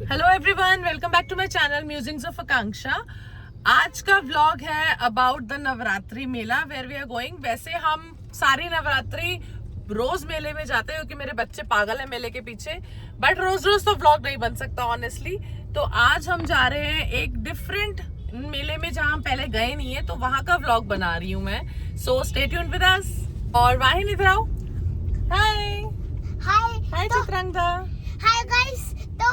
Hello everyone, welcome back to my channel musics of Akanksha. आज का vlog है about the Navratri mela where we are going. वैसे हम सारी नवरात्रि रोज मेले में जाते हैं क्योंकि मेरे बच्चे पागल है मेले के पीछे, बट रोज रोज तो व्लॉग नहीं बन सकता ऑनेस्टली। तो आज हम जा रहे हैं एक डिफरेंट मेले में जहां हम पहले गए नहीं है, तो वहां का व्लॉग बना रही हूँ मैं। So stay tuned with us. और वाहिन इधर आओ। Hi hi hi Chitrangada. Hi guys. तो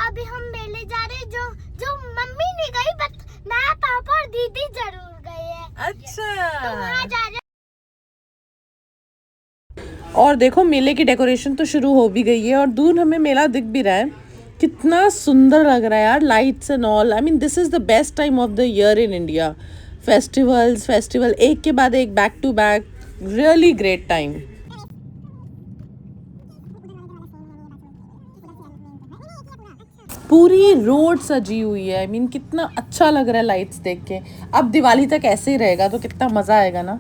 अभी हम मेले जा रहे हैं जो मम्मी नहीं गई बट मैं, पापा और दीदी जरूर गए हैं। अच्छा, तो वहाँ जा रहे। और देखो मेले की डेकोरेशन तो शुरू हो भी गई है और दूर हमें मेला दिख भी रहा है। कितना सुंदर लग रहा है यार, lights and all. I mean this is the best time of the year in India. Festival एक के बाद एक, back to back, really great time. पूरी रोड सजी हुई है। आई मीन कितना अच्छा लग रहा है लाइट्स देख के। अब दिवाली तक ऐसे ही रहेगा तो कितना मज़ा आएगा ना।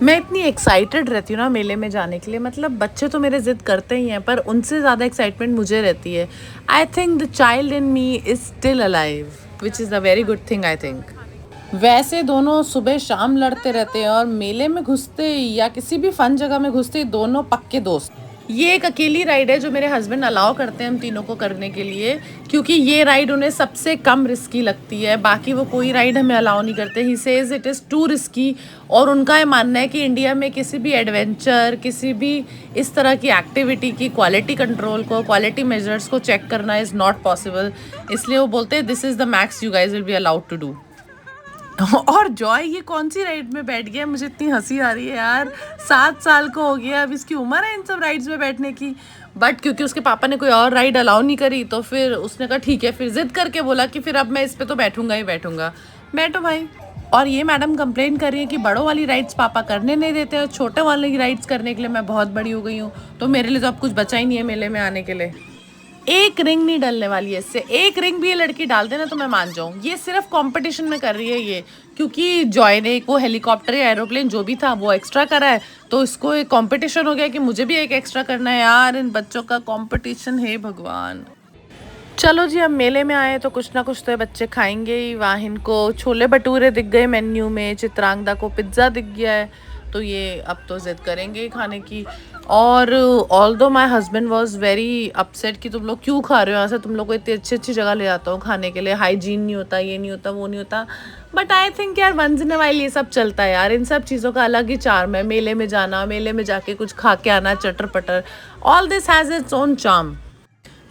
मैं इतनी एक्साइटेड रहती हूँ ना मेले में जाने के लिए। मतलब बच्चे तो मेरे ज़िद करते ही हैं, पर उनसे ज़्यादा एक्साइटमेंट मुझे रहती है। I think the child in me is still alive, which is a very good thing I think. वैसे दोनों सुबह शाम लड़ते रहते हैं और मेले में घुसते या किसी भी फन जगह में घुसते दोनों पक्के दोस्त। ये एक अकेली राइड है जो मेरे हस्बैंड अलाउ करते हैं हम तीनों को करने के लिए, क्योंकि ये राइड उन्हें सबसे कम रिस्की लगती है। बाकी वो कोई राइड हमें अलाउ नहीं करते। He says it is to risky. और उनका ये मानना है कि इंडिया में किसी भी एडवेंचर, किसी भी इस तरह की एक्टिविटी की क्वालिटी कंट्रोल को, क्वालिटी मेजर्स को चेक करना इज़ नॉट पॉसिबल। इसलिए वो बोलते हैं this is the max you guys will be allowed to do. और जॉय ये कौन सी राइड में बैठ गया? मुझे इतनी हंसी आ रही है यार। 7 साल को हो गया, अब इसकी उम्र है इन सब राइड्स में बैठने की। बट क्योंकि उसके पापा ने कोई और राइड अलाउ नहीं करी तो फिर उसने कहा ठीक है, फिर जिद करके बोला कि फिर अब मैं इस पे तो बैठूंगा ही बैठूंगा। बैठो भाई। और ये मैडम कंप्लेन कर रही है कि बड़ों वाली राइड्स पापा करने नहीं देते और छोटे वाली राइड्स करने के लिए मैं बहुत बड़ी हो गई हूँ, तो मेरे लिए तो अब कुछ बचा ही नहीं है मेले में आने के लिए। एक रिंग नहीं डलने वाली है इससे। एक रिंग भी ये लड़की डाल देना तो मैं मान जाऊँ। ये सिर्फ कंपटीशन में कर रही है ये, क्योंकि जॉय ने एक वो हेलीकॉप्टर या एरोप्लेन जो भी था वो एक्स्ट्रा करा है, तो इसको एक कंपटीशन हो गया कि मुझे भी एक एक्स्ट्रा करना है। यार इन बच्चों का कंपटीशन है भगवान। चलो जी, अब मेले में आए तो कुछ ना कुछ तो बच्चे खाएंगे ही। वाहिन को छोले भटूरे दिख गए मेन्यू में, चित्रांगदा को पिज्ज़ा दिख गया है, तो ये अब तो जिद करेंगे ही खाने की। और although my husband was very upset कि तुम लोग क्यों खा रहे हो यहाँ से, तुम लोग को इतनी अच्छी अच्छी जगह ले जाता हूँ खाने के लिए, हाइजीन नहीं होता, ये नहीं होता, वो नहीं होता। बट आई थिंक यार वंस इन अ वाइल ये सब चलता है यार। इन सब चीज़ों का अलग ही चार्म है। मेले में जाना, मेले में जाके कुछ खा के आना, चटर पटर, all this has its own charm.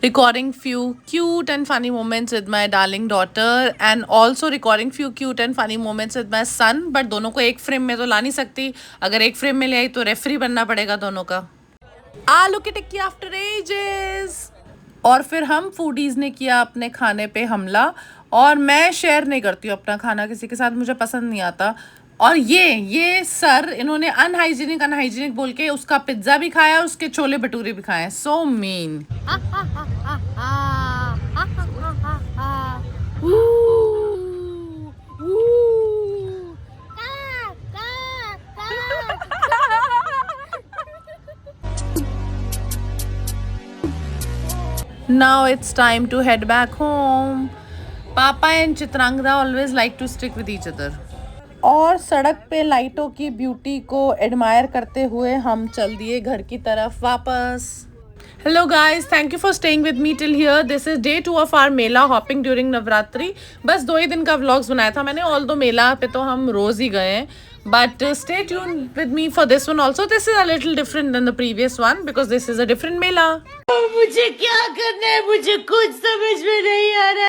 Recording few cute and funny moments with my darling daughter and also recording few cute and funny moments with my son, but दोनों को एक फ्रेम में तो ला नहीं सकती। अगर एक फ्रेम में ले आई तो रेफरी बनना पड़ेगा दोनों का। आलू की टिक्की आफ्टर एजेस। और फिर हम फूडीज ने किया अपने खाने पे हमला। और मैं शेयर नहीं करती हूँ अपना खाना किसी के साथ, मुझे पसंद नहीं आता। और ये सर इन्होंने अनहाइजीनिक बोल के उसका पिज्ज़ा भी खाया, उसके छोले भटूरे भी खाए। So mean. Now it's time to head back home. Papa and Chitrangda always like to stick with each other. और सड़क पे लाइटों की ब्यूटी को एडमायर करते हुए हम चल दिए घर की तरफ वापस। Hello guys, thank you for staying with me till here. This is day 2 of our mela hopping during Navratri. बस 2 ही दिन का व्लॉग्स बनाया था मैंने। ऑल दो मेला पे तो हम रोज ही गए हैं, but stay tune with me for this one also. This is a little different than the previous one because this is a different mela. मुझे क्या करना है, मुझे कुछ समझ में नहीं आ रहा।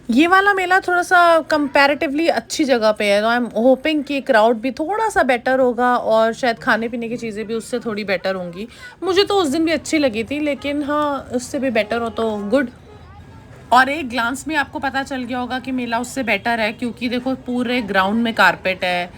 ये वाला मेला थोड़ा सा कंपैरेटिवली अच्छी जगह पे है, तो आई एम होपिंग कि क्राउड भी थोड़ा सा बेटर होगा और शायद खाने पीने की चीज़ें भी उससे थोड़ी बेटर होंगी। मुझे तो उस दिन भी अच्छी लगी थी, लेकिन हाँ उससे भी बेटर हो तो गुड। और एक ग्लांस में आपको पता चल गया होगा कि मेला उससे बेटर है, क्योंकि देखो पूरे ग्राउंड में कारपेट है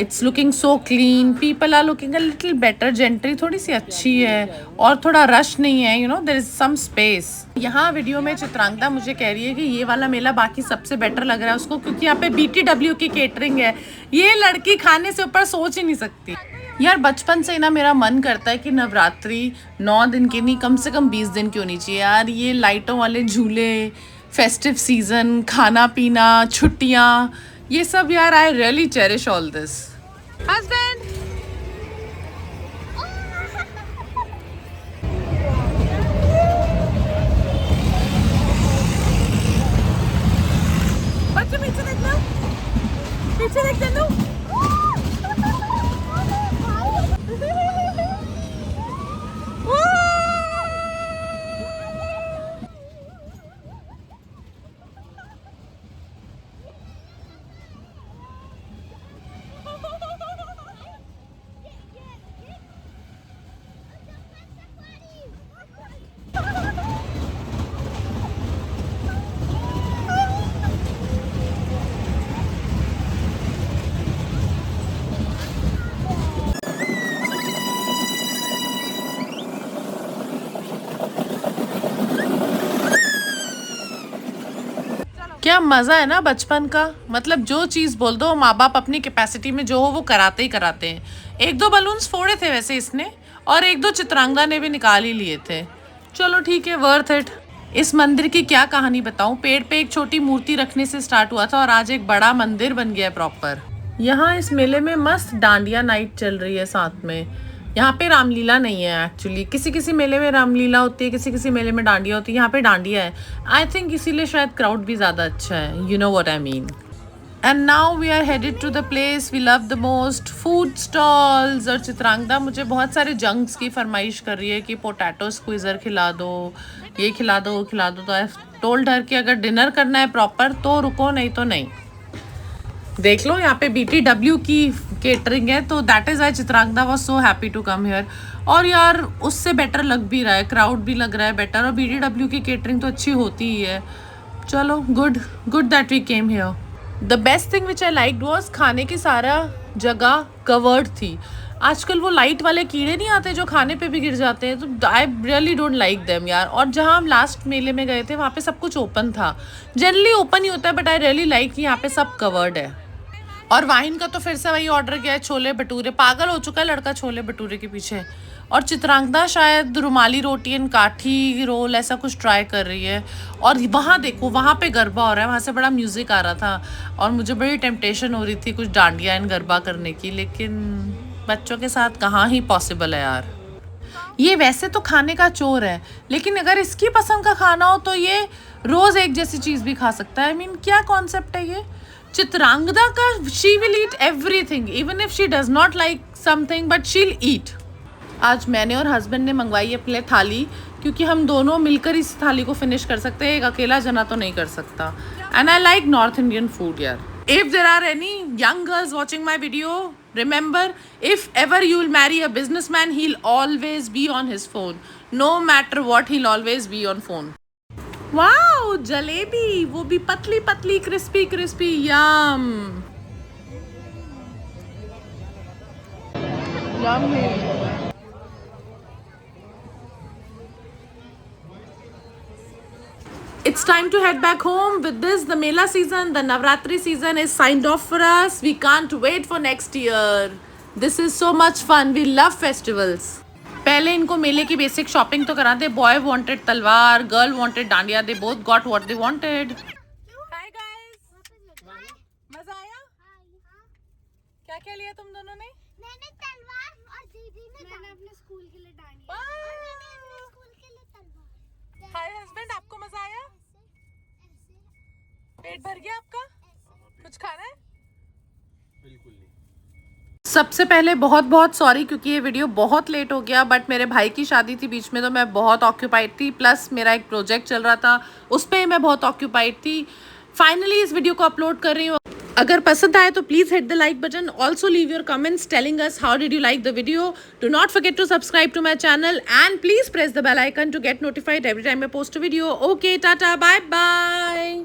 it's looking so clean, people are looking a little better, gentry थोड़ी सी अच्छी है और थोड़ा रश नहीं है, you know there is some space. यहाँ वीडियो में चित्रांगदा मुझे कह रही है कि ये वाला मेला बाकी सबसे बेटर लग रहा है उसको, क्योंकि यहाँ पे BTW की केटरिंग है। ये लड़की खाने से ऊपर सोच ही नहीं सकती यार। बचपन से ना मेरा मन करता है कि नवरात्रि 9 दिन की नहीं, कम से कम 20 दिन की होनी चाहिए यार। ये लाइटों वाले झूले, फेस्टिव सीजन, खाना पीना, छुट्टियाँ, ये सब यार, I really cherish all this. Husband, बच्चे पीछे देखना, पीछे देख तनु। क्या मज़ा है ना बचपन का। मतलब जो चीज़ बोल दो, माँ बाप अपनी कैपेसिटी में जो हो वो कराते ही कराते हैं। 1-2 बलून्स फोड़े थे वैसे इसने, और 1-2 चित्रांगदा ने भी निकाल ही लिए थे। चलो ठीक है, वर्थ इट। इस मंदिर की क्या कहानी बताऊं। पेड़ पे एक छोटी मूर्ति रखने से स्टार्ट हुआ था और आज एक बड़ा मंदिर बन गया है प्रॉपर। यहाँ इस मेले में मस्त डांडिया नाइट चल रही है साथ में। यहाँ पे रामलीला नहीं है एक्चुअली, किसी किसी मेले में रामलीला होती है, किसी किसी मेले में डांडिया होती है। यहाँ पे डांडिया है, आई थिंक इसीलिए शायद क्राउड भी ज़्यादा अच्छा है, you know what I mean. And now we are headed to the place we love the most, food stalls. और चित्रांगदा मुझे बहुत सारे जंक्स की फरमाइश कर रही है कि पोटैटो स्क्वीज़र खिला दो, ये खिला दो, वो खिला दो। तो आई टोल्ड हर कि अगर डिनर करना है प्रॉपर तो रुको, नहीं तो नहीं। देख लो यहाँ पे BTW की केटरिंग है, तो that is I Chitrangada was so happy to come here. और यार उससे बेटर लग भी रहा है, क्राउड भी लग रहा है बेटर, और BTW की केटरिंग तो अच्छी होती ही है। चलो, good that we came here. The best thing which I liked was खाने की सारा जगह कवर्ड थी। आजकल वो लाइट वाले कीड़े नहीं आते जो खाने पे भी गिर जाते हैं, तो I really don't like them यार। और जहाँ हम लास्ट मेले में गए थे वहाँ पे सब कुछ ओपन था, जनरली ओपन ही होता है, बट आई रियली लाइक कि यहाँ पे सब कवर्ड है। और वाइन का तो फिर से वही ऑर्डर किया है, छोले भटूरे। पागल हो चुका है लड़का छोले भटूरे के पीछे। और चित्रांगदा शायद रुमाली रोटी एंड काठी रोल ऐसा कुछ ट्राई कर रही है। और वहाँ देखो, वहाँ पे गरबा हो रहा है, वहाँ से बड़ा म्यूज़िक आ रहा था और मुझे बड़ी टेम्पटेशन हो रही थी कुछ डांडिया एंड गरबा करने की, लेकिन बच्चों के साथ कहाँ ही पॉसिबल है यार। ये वैसे तो खाने का चोर है, लेकिन अगर इसकी पसंद का खाना हो तो ये रोज़ एक जैसी चीज़ भी खा सकता है। आई मीन क्या कॉन्सेप्ट है ये चित्रांगदा का। She will eat everything, even if she does not like something, but she will eat. आज मैंने और हस्बैंड ने मंगवाई है अपने थाली, क्योंकि हम दोनों मिलकर इस थाली को फिनिश कर सकते हैं, एक अकेला जना तो नहीं कर सकता। And I like north Indian food यार। If there are any young girls watching my video, remember, if ever you'll marry a businessman, he'll always be on his phone. No matter what, he'll always be on phone. Wow, jalebi, वो भी पतली पतली, crispy crispy, yum yummy. It's time to head back home. With this, the Mela season, the Navratri season is signed off for us. We can't wait for next year. This is so much fun. We love festivals. पहले इनको मेले की basic shopping तो करा दे। Boy wanted तलवार, girl wanted dandiya, they both got what they wanted. Hi guys, मजा आया? क्या क्या लिया तुम दोनों ने? मैंने तलवार और दीदी ने अपने स्कूल के लिए डांडिया और मैंने अपने स्कूल के लिए तलवार। हाय हस्बैंड, आपको मजा आया? पेट भर गया आपका? कुछ खाना है? बिल्कुल नहीं। सबसे पहले बहुत बहुत सॉरी, क्योंकि ये वीडियो बहुत लेट हो गया, बट मेरे भाई की शादी थी बीच में, तो मैं बहुत ऑक्यूपाइड थी, प्लस मेरा एक प्रोजेक्ट चल रहा था, उस पर मैं बहुत ऑक्यूपाइड थी। फाइनली इस वीडियो को अपलोड कर रही हूँ। अगर पसंद आए तो please hit the like button. Also leave your comments telling us how did you like the video. Do not forget to subscribe to my channel and please press the bell icon to get notified every time I post a video. Okay, tata, bye bye.